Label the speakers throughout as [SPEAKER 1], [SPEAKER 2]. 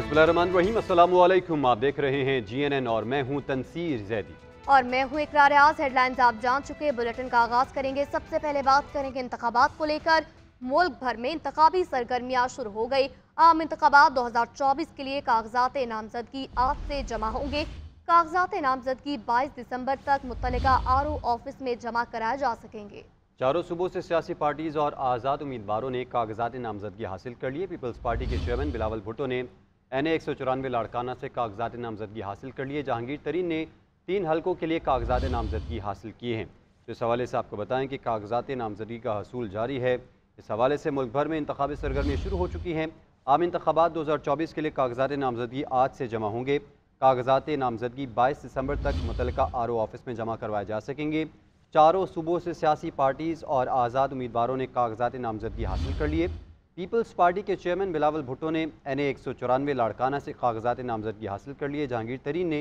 [SPEAKER 1] बिस्मिल्लाहिर्रहमानिर्रहीम, अस्सलामु अलैकुम। आप देख रहे हैं GNN और मैं हूं तनसीर जैदी।
[SPEAKER 2] और मैं हूं इकरार आज़। हेडलाइंस आप जान चुके। बुलेटिन का आगाज करेंगे। सबसे पहले बात करेंगे इंतखाबात को लेकर। मुल्क भर में इंतखाबी सरगर्मियां शुरू हो गई। आम इंतखाबात 2024 के लिए कागजात नामजदगी आज से जमा होंगे। कागजात नामजदगी 22 दिसंबर तक मुतल्लिका RO ऑफिस में जमा कराए जा सकेंगे।
[SPEAKER 1] चारों सूबों से सियासी पार्टीज और आज़ाद उम्मीदवारों ने कागजात नामजदगी हासिल कर लिए। पीपल्स पार्टी के चेयरमैन बिलावल भुट्टो ने NA 194 लाड़काना से कागजात नामजदगी हासिल कर लिए। जहांगीर तरीन ने 3 हलकों के लिए कागजात नामजदगी हासिल किए हैं। तो इस हवाले से आपको बताएं कि कागजात नामजदगी का हसूल जारी है। इस हवाले से मुल्क भर में इंतखाबी सरगर्मियाँ शुरू हो चुकी हैं। आम इंतखाबात 2024 के लिए कागजात नामजदगी आज से जमा होंगे। कागजात नामजदगी 22 दिसंबर तक मुतल्लिका RO ऑफिस में जमा करवाए जा सकेंगे। चारों सूबों से सियासी पार्टीज़ और आज़ाद उम्मीदवारों ने कागजात नामजदगी हासिल कर लिए। पीपल्स पार्टी के चेयरमैन बिलावल भुट्टो ने NA 194 लाड़काना से कागजात नामजदगी हासिल कर लिए। जहांगीर तरीन ने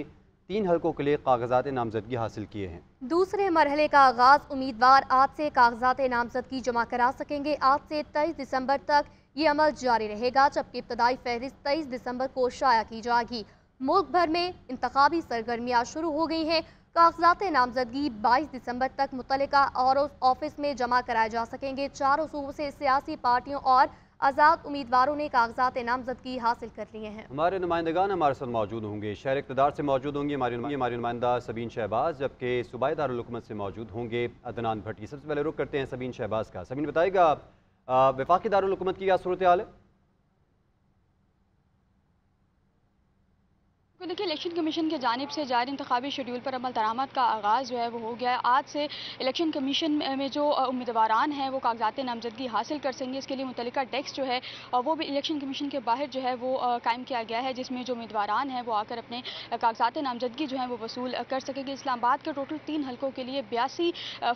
[SPEAKER 1] 3 हलकों के लिए कागजात नामजदगी हासिल किए हैं।
[SPEAKER 2] दूसरे मरहले का आगाज उम्मीदवार आज से कागजात नामजदगी जमा करा सकेंगे। आज से 23 दिसंबर तक ये अमल जारी रहेगा, जबकि इब्तदाई फहरिस्त 23 दिसंबर को शाया की जाएगी। मुल्क भर में इंतखाबी सरगर्मियाँ शुरू हो गई हैं। कागजात नामजदगी 22 दिसंबर तक मुतल्लिका RO ऑफिस में जमा कराए जा सकेंगे। चारों सूबों से सियासी पार्टियों और आज़ाद उम्मीदवारों ने कागजात नामजदगी हासिल कर लिए हैं।
[SPEAKER 1] हमारे नुमाइंदगान हमारे साथ मौजूद होंगे। शहर इक़्तिदार से मौजूद होंगी हमारी नुमाइंदा सबीन शहबाज, जबकि सूबाई दारुल हुकूमत से मौजूद होंगे अदनान भट्टी। सबसे पहले रुख करते हैं सबीन शहबाज का। सबीन, बताइएगा वफाकी दारुल हुकूमत की क्या सूरत हाल है?
[SPEAKER 3] देखिए, इलेक्शन कमीशन की जानिब से जारी इंतखाबी शेड्यूल पर अमल दरामद का आगाज़ जो है वो हो गया है। आज से इलेक्शन कमीशन में जो उम्मीदवारान हैं वो कागजात नामजदगी हासिल कर सकेंगे। इसके लिए मुतल्लिका डेस्क जो है वो भी इलेक्शन कमीशन के बाहर जो है वो कायम किया गया है, जिसमें जो उम्मीदवारान हैं वो आकर अपने कागजात नामजदगी जो है वो वसूल कर सकेंगे। इस्लामाबाद के टोटल 3 हलकों के लिए 82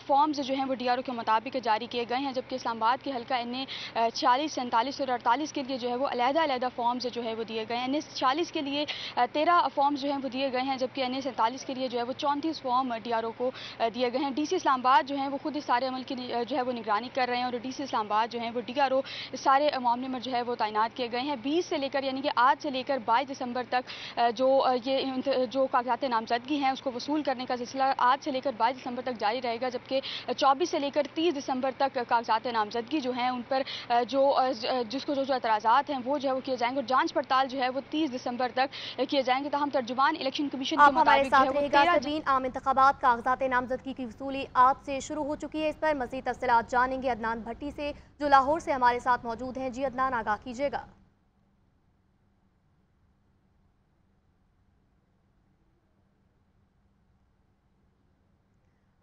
[SPEAKER 3] फॉर्म्स जो हैं वो DRO के मुताबिक जारी किए गए हैं, जबकि इस्लामाबाद के हल्का NA 46, 47 और 48 के लिए जो है वो अलग-अलग फॉर्म्स जो है वो दिए गए हैं। NA 46 के लिए 13 फॉर्म्स जो हैं वो दिए गए हैं, जबकि NA 47 के लिए जो है वो 34 फॉर्म DRO को दिए गए हैं। DC इस्लामाबाद जो है वो खुद इस सारे अमल की जो है वो निगरानी कर रहे हैं और DC इस्लामाबाद जो है वो DRO इस सारे मामले में जो है वो तैनात किए गए हैं। 20 से लेकर यानी कि आज से लेकर 22 दिसंबर तक जो कागजात नामजदगी हैं उसको वसूल करने का सिलसिला आज से लेकर 22 दिसंबर तक जारी रहेगा, जबकि 24 से लेकर 30 दिसंबर तक कागजात नामजदगी जो हैं उन पर जो एतराज़ात हैं वो जो है वो किए जाएंगे और जाँच पड़ताल जो है वो 30 दिसंबर तक किए जाएंगे। हम तर्जुमान इलेक्शन कमीशन के
[SPEAKER 2] हमारे
[SPEAKER 3] मुताबिक
[SPEAKER 2] साथ रहेगा सबीन। आम इंतखाबात कागजात नामजदगी की वसूली आज से शुरू हो चुकी है। इस पर मज़ीद तफसीलात जानेंगे अदनान भट्टी से, जो लाहौर से हमारे साथ मौजूद हैं। जी अदनान, आगाह कीजिएगा।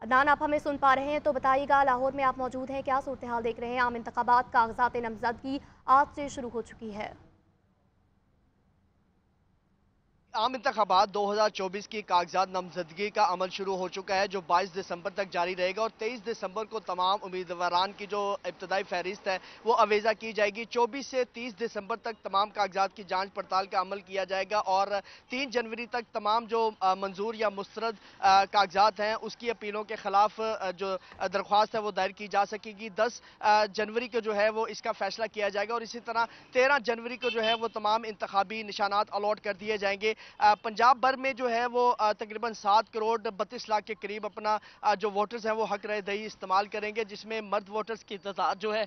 [SPEAKER 2] अदनान, आप हमें सुन पा रहे हैं तो बताइएगा, लाहौर में आप मौजूद हैं, क्या सूरत हाल देख रहे हैं? आम इंतखाबात कागजात नामजदगी आज से शुरू हो चुकी है।
[SPEAKER 4] आम इंतखाबात 2024 की कागजात नामजदगी का अमल शुरू हो चुका है, जो 22 दिसंबर तक जारी रहेगा और 23 दिसंबर को तमाम उम्मीदवारान की जो इब्तदाई फहरिस्त है वो अवेजा की जाएगी। 24 से 30 दिसंबर तक तमाम कागजात की जांच पड़ताल का अमल किया जाएगा और 3 जनवरी तक तमाम जो मंजूर या मुस्तरद कागजात हैं उसकी अपीलों के खिलाफ जो दरख्वास्त है वो दायर की जा सकेगी। 10 जनवरी को जो है वो इसका फैसला किया जाएगा और इसी तरह 13 जनवरी को जो है वो तमाम इंतखाबी निशानात अलॉट कर दिए जाएंगे। पंजाब भर में जो है वो तकरीबन 7 करोड़ 32 लाख के करीब अपना जो वोटर्स हैं वो हक राय दही इस्तेमाल करेंगे, जिसमें मर्द वोटर्स की तादाद जो है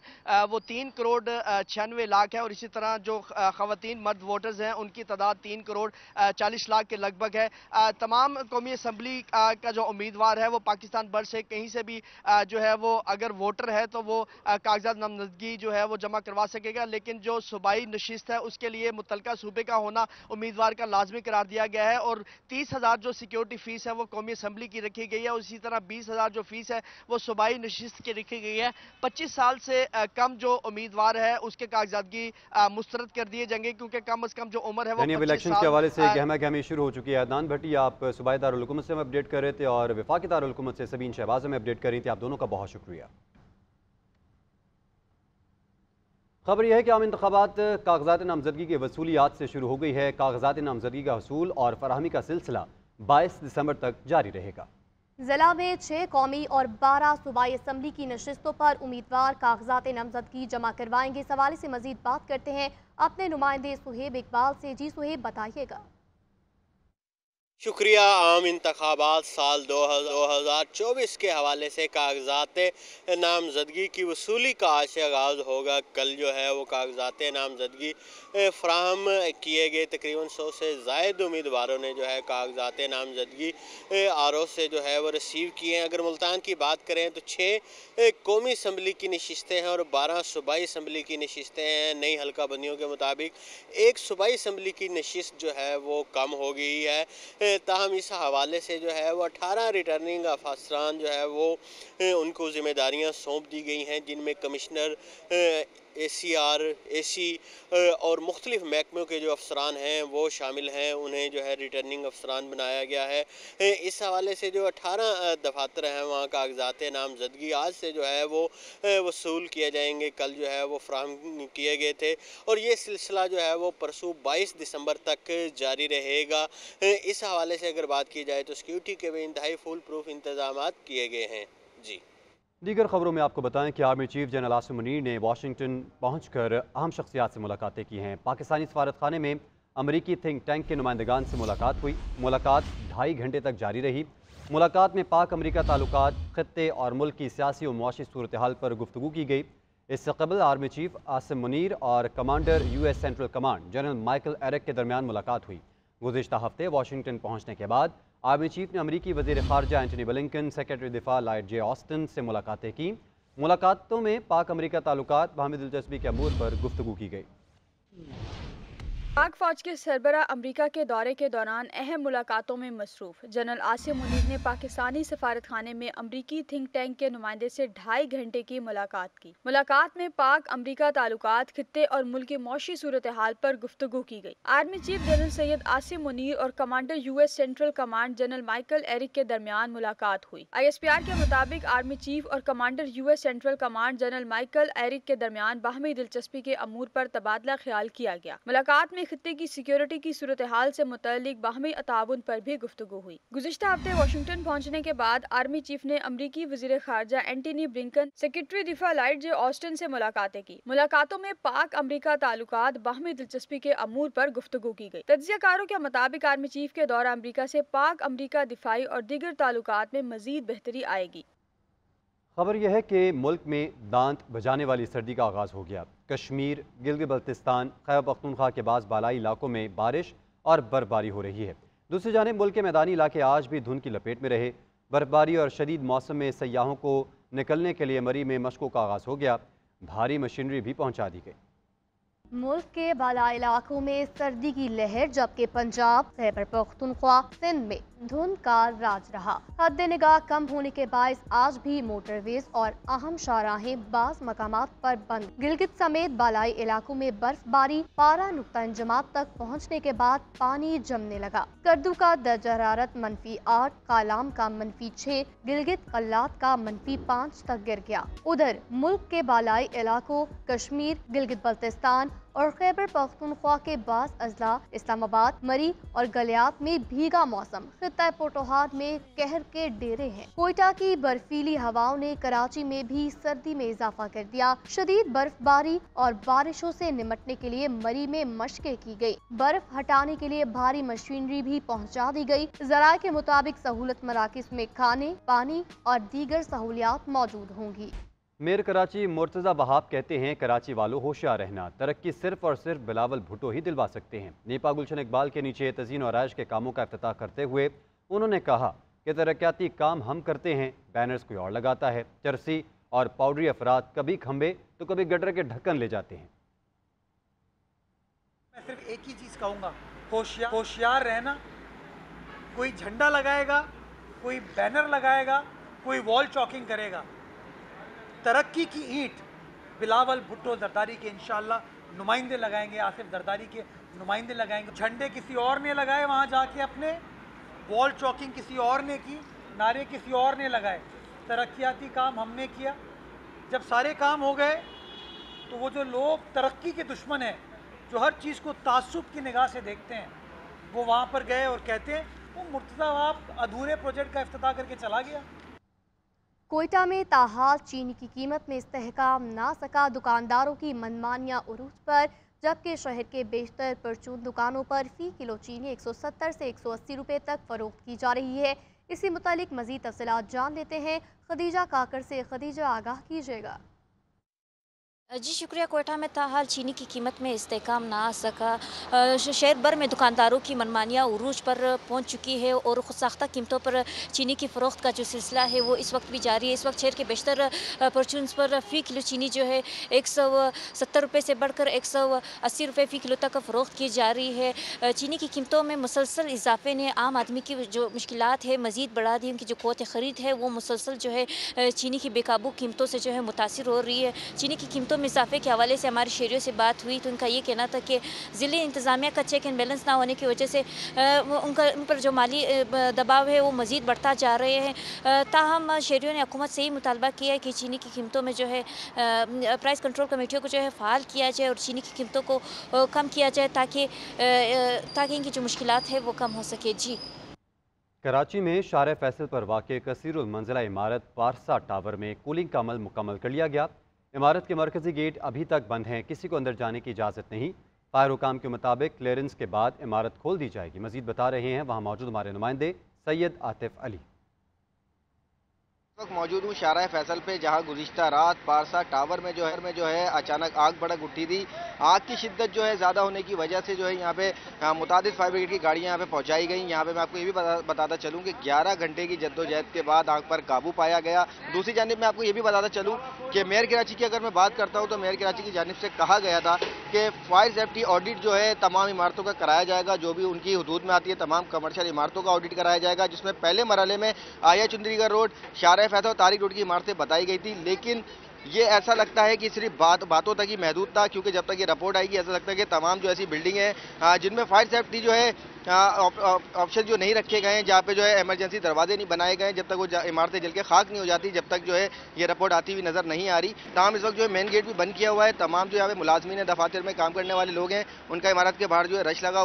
[SPEAKER 4] वो 3 करोड़ 96 लाख है और इसी तरह जो खवातीन मर्द वोटर्स हैं उनकी तादाद 3 करोड़ 40 लाख के लगभग है। तमाम कौमी असम्बली का जो उम्मीदवार है वो पाकिस्तान भर से कहीं से भी जो है वो अगर वोटर है तो वो कागजात नामजदगी जो है वो जमा करवा सकेगा, लेकिन जो सूबाई नशिस्त है उसके लिए मुतल्लिका सूबे का होना उम्मीदवार का लाजमी करार दिया गया है और 30,000 जो सिक्योरिटी फीस है वो कौमी असम्बली की रखी गई है और इसी तरह 20,000 जो फीस है वो सूबाई नशिस्त की रखी गई है। 25 साल से कम जो उम्मीदवार है उसके कागजातगी मुस्तरद कर दिए जाएंगे, क्योंकि कम अज कम जो उम्र है वो 25
[SPEAKER 1] इलेक्शन
[SPEAKER 4] साल
[SPEAKER 1] के हवाले से गहमा गहमी शुरू हो चुकी है। अदनान भट्टी, आप सूबाई दारुल हुकूमत से हम अपडेट कर रहे थे और वफाकी दारुल हुकूमत से सबीन शहबाज में अपडेट कर रही थी। आप दोनों का बहुत शुक्रिया। खबर यह है कि आम इंतखाबात कागजात नामजदगी की वसूली आज से शुरू हो गई है। कागजात नामजदगी का हसूल और फराहमी का सिलसिला 22 दिसंबर तक जारी रहेगा।
[SPEAKER 2] जिला में 6 कौमी और 12 सूबाई असम्बली की नशिस्तों पर उम्मीदवार कागजात नामजदगी जमा करवाएंगे। इस हवाले से मजीद बात करते हैं अपने नुमाइंदे सुहेब इकबाल से। जी सुहेब, बताइएगा।
[SPEAKER 5] शुक्रिया। आम इंतखाबात साल 2024 के हवाले से कागजात नामजदगी की वसूली का आज से आगाज़ होगा। कल जो है वो कागजात नामजदगी फ्राहम किए गए। तकरीबन 100 से ज़ायद उम्मीदवारों ने जो है कागजात नामजदगी आर ओ से जो है वो रिसीव किए हैं। अगर मुल्तान की बात करें तो 6 कौमी असम्बली की नशिस्तें हैं और 12 सूबाई असम्बली की नशिस्तें हैं। नई हल्का बंदियों के मुताबिक एक सूबाई असम्बली की नशिस्त जो है वो कम हो गई है। ताहम इस हवाले से जो है वो 18 रिटर्निंग अफसरान जो है वो उनको ज़िम्मेदारियाँ सौंप दी गई हैं, जिनमें कमिश्नर ACR, AC और मुख्तलिफ महकमों के जो अफसरान हैं वो शामिल हैं। उन्हें जो है रिटर्निंग अफसरान बनाया गया है। इस हवाले से जो 18 दफातर हैं वहाँ कागजात नामजदगी आज से जो है वो वसूल किए जाएंगे। कल जो है वो फ्राहम किए गए थे और ये सिलसिला जो है वो परसों 22 दिसंबर तक जारी रहेगा। इस हवाले से अगर बात की जाए तो सिक्योरिटी के भी इंतहाई फुल प्रूफ इंतजाम किए गए हैं। जी,
[SPEAKER 1] दीगर खबरों में आपको बताएं कि army chief general Asim Munir ने वाशिंगटन पहुंचकर अहम शख्सियात से मुलाकातें की हैं। पाकिस्तानी सफारतखाने में अमरीकी थिंक टैंक के नुमाइंदगान से मुलाकात हुई। मुलाकात 2.5 घंटे तक जारी रही। मुलाकात में पाक अमरीका ताल्लुकात, खत्ते और मुल्क की सियासी और मुआशी सूरत हाल पर गुफ्तगू की गई। इससे कबल आर्मी चीफ आसिम मुनीर और commander US central command general Michael Erik के दरमियान मुलाकात हुई। गुज़िश्ता हफ्ते वाशिंगटन पहुँचने के बाद आर्मी चीफ ने अमरीकी वज़ीर ख़ारजा एंटनी ब्लिंकन, सेक्रेटरी दिफा लॉयड जे ऑस्टिन से मुलाकातें की। मुलाकातों में पाक अमरीका ताल्लुकात बाहमी दिलचस्पी के अमूर पर गुफ्तगू की गई।
[SPEAKER 3] पाक फौज के सरबरा अमरीका के दौरे के दौरान अहम मुलाकातों में मसरूफ जनरल आसिम मुनीर ने पाकिस्तानी सफारतखाने में अमरीकी थिंक टैंक के नुमाइंदे से 2.5 घंटे की मुलाकात की। मुलाकात में पाक अमरीका ताल्लुकात, खित्ते और मुल्क की मौशी सूरत हाल पर गुफ्तगू की गई। Army chief general Syed Asim Munir और commander US central command general Michael Erik के दरमियान मुलाकात हुई। ISPR के मुताबिक आर्मी चीफ और commander US central command general Michael Erik के दरमियान बाहमी दिलचस्पी के अमूर पर तबादला ख्याल किया गया। मुलाकात में खित्ते की सिक्योरिटी की सूरत हाल से मुतल्लिक बाहमी ताउन पर भी गुफ्तगू हुई। गुज़िश्ता हफ्ते वाशिंगटन पहुंचने के बाद आर्मी चीफ ने अमरीकी वज़ीर ख़ारजा एंटनी ब्लिंकन, सेक्रेटरी दिफा लॉयड जे ऑस्टिन से मुलाकातें की। मुलाकातों में पाक अमरीका ताल्लुकात, बाहमी दिलचस्पी के अमूर पर गुफ्तगू की गई। तज्ज़ियाकारों के मुताबिक आर्मी चीफ के दौरा अमरीका से पाक अमरीका दिफाई और दीगर ताल्लुकात में मजीद बेहतरी आएगी।
[SPEAKER 1] खबर यह है कि मुल्क में दांत बजाने वाली सर्दी का आगाज़ हो गया। कश्मीर, गिलगित बल्तिस्तान, खैबर पख्तूनख्वा के बाद बालाई इलाकों में बारिश और बर्फबारी हो रही है। दूसरी जानिब मुल्क के मैदानी इलाके आज भी धुंध की लपेट में रहे। बर्फबारी और शदीद मौसम में सयाहों को निकलने के लिए मरी में मशकों का आगाज़ हो गया। भारी मशीनरी भी पहुँचा दी गई।
[SPEAKER 2] मुल्क के बाला इलाकों में सर्दी की लहर, जबकि पंजाब, खैबर पख्तूनख्वा, सिंध में धुंध का राज रहा। हद निगाह कम होने के बायस आज भी मोटरवेज और अहम शाहराहें बाज मकामात पर बंद। गिलगित समेत बालाई इलाकों में बर्फबारी, पारा नुक्ता इंजमात तक पहुँचने के बाद पानी जमने लगा। कर्दू का दर्जा हरारत -8, कालाम का -6, गिलगित कल्लात का -5 तक गिर गया। उधर मुल्क के बालाई इलाकों कश्मीर, गिलगित बल्तिस्तान और खैबर पख्तूनख्वा के बास अजला, इस्लामाबाद, मरी और गलियात में भीगा मौसम। खित्ता पोटोहार में कहर के डेरे हैं। कोयटा की बर्फीली हवाओं ने कराची में भी सर्दी में इजाफा कर दिया। शदीद बर्फबारी और बारिशों से निमटने के लिए मरी में मशकें की गई। बर्फ हटाने के लिए भारी मशीनरी भी पहुंचा दी गई। ज़राए के मुताबिक सहूलत मराकिज़ में खाने, पानी और दीगर सहूलियात मौजूद होंगी।
[SPEAKER 1] मेयर कराची मुर्तज़ा वहाब कहते हैं, कराची वालों होशियार रहना, तरक्की सिर्फ और सिर्फ बिलावल भुट्टो ही दिलवा सकते हैं। नेपा गुलशन इकबाल के नीचे तज़ीन और आयश के कामों का इफ्तिताह करते हुए उन्होंने कहा कि तरक्याती काम हम करते हैं, बैनर्स कोई और लगाता है। चरसी और पाउडरी अफराद कभी खंबे तो कभी गटर के ढक्कन ले जाते हैं।
[SPEAKER 6] मैं सिर्फ एक ही चीज़ कहूँगा, होशियार रहना। कोई झंडा लगाएगा, कोई बैनर लगाएगा, कोई वॉल चॉकिंग करेगा। तरक्की की ईंट बिलावल भुट्टो जरदारी के इंशाल्लाह नुमाइंदे लगाएंगे, आसिफ जरदारी के नुमाइंदे लगाएंगे। झंडे किसी और ने लगाए वहाँ जाके अपने, वॉल चॉकिंग किसी और ने की, नारे किसी और ने लगाए। तरक्याती काम हमने किया। जब सारे काम हो गए तो वो जो लोग तरक्की के दुश्मन हैं, जो हर चीज़ को तासुब की निगाह से देखते हैं, वो वहाँ पर गए और कहते हैं वो मुर्तज़ाबाद अधूरे प्रोजेक्ट का इफ्तिताह करके चला गया।
[SPEAKER 2] कोयटा में ताहाल चीनी की कीमत में इस्तेहकाम ना सका, दुकानदारों की मनमानियां उरूज पर, जबकि शहर के बेशतर परचून दुकानों पर फ़ी किलो चीनी 170 से 180 रुपये तक फ़रोख्त की जा रही है। इसी मुतालिक मज़ीद तफसीलात जान लेते हैं खदीजा काकर से। खदीजा, आगाह कीजिएगा।
[SPEAKER 7] जी शुक्रिया। कोयटा में ताहाल चीनी की कीमत में इस्तेहकाम ना आ सका। शहर भर में दुकानदारों की मनमानियाँ उरूज पर पहुंच चुकी है और खुद साख्ता कीमतों पर चीनी की फ़रोख्त का जो सिलसिला है वो इस वक्त भी जारी है। इस वक्त शहर के बेशतर परचून्स पर फ़ी किलो चीनी जो है 170 रुपये से बढ़कर 180 रुपये फ़ी किलो तक फ़रोख्त की जा रही है। चीनी की कीमतों में मुसलसल इजाफे ने आम आदमी की जो मुश्किलात है मज़ीद बढ़ा दी। उनकी जो क़ुव्वत ख़रीद है वो मुसलसल जो है चीनी की बेकाबू कीमतों से जो है मुतासिर हो रही है। चीनी की कीमतों में इजाफे के हवाले से हमारे शहरियों से बात हुई तो उनका ये कहना था कि ज़िले इंतज़ामिया का चेक एंड बैलेंस ना होने की वजह से उन पर जो माली दबाव है वो मज़ीद बढ़ता जा रहे हैं। ताहम शहरियों ने हुकूमत से ही मुतालबा किया है कि चीनी की कीमतों में जो है प्राइस कंट्रोल कमेटियों को जो है फ़ाल किया जाए और चीनी की कीमतों को कम किया जाए ताकि इनकी जो मुश्किलात है वो कम हो सके। जी,
[SPEAKER 1] कराची में शार फैसल पर वाक़ कसीरुल मंजिला इमारत पारसा टावर में कूलिंग का अमल मुकम्मल कर लिया गया। इमारत के मरकजी गेट अभी तक बंद हैं, किसी को अंदर जाने की इजाज़त नहीं। फायर हुकाम के मुताबिक क्लियरेंस के बाद इमारत खोल दी जाएगी। मजीद बता रहे हैं वहाँ मौजूद हमारे नुमाइंदे सैयद आतिफ अली।
[SPEAKER 8] वक्त मौजूद हूँ शारा फैसल पे, जहाँ गुज़िश्ता रात पारसा टावर में जो है अचानक आग भड़क उठी थी। आग की शिद्दत जो है ज़्यादा होने की वजह से जो है यहाँ पे मुतादिद फायर ब्रिगेड की गाड़ियाँ यहाँ पे पहुँचाई गई। यहाँ पे मैं आपको ये भी बताता चलूँ कि 11 घंटे की जद्दोजहद के बाद आग पर काबू पाया गया। दूसरी जानिब मैं आपको ये भी बताता चलूँ कि मेयर कराची की अगर मैं बात करता हूँ तो मेयर कराची की जानिब से कहा गया था कि फायर सेफ्टी ऑडिट जो है तमाम इमारतों का कराया जाएगा, जो भी उनकी हदूद में आती है तमाम कमर्शियल इमारतों का ऑडिट कराया जाएगा, जिसमें पहले मरहले में आया चुंदरीगढ़ रोड, शारा फैसल और तारिक रोड की इमारतें बताई गई थी। लेकिन ये ऐसा लगता है कि सिर्फ बातों तक ही महदूद था, क्योंकि जब तक ये रिपोर्ट आएगी ऐसा लगता है कि तमाम जो ऐसी बिल्डिंग है जिनमें फायर सेफ्टी जो है ऑप्शन जो नहीं रखे गए हैं, जहाँ पे जो है इमरजेंसी दरवाजे नहीं बनाए गए, जब तक वो इमारतें जल के खाक नहीं हो जाती, जब तक जो है ये रिपोर्ट आती हुई नजर नहीं आ रही। तमाम इस वक्त जो है मेन गेट भी बंद किया हुआ है। तमाम जो यहाँ पे मुलाजमीन दफातर में काम करने वाले लोग हैं उनका इमारत के बाहर जो है रश लगा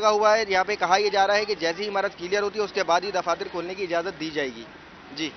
[SPEAKER 8] हुआ है। यहाँ पे कहा यह जा रहा है कि जैसी इमारत क्लियर होती है उसके बाद ही दफातर खोलने की इजाज़त दी जाएगी। जी।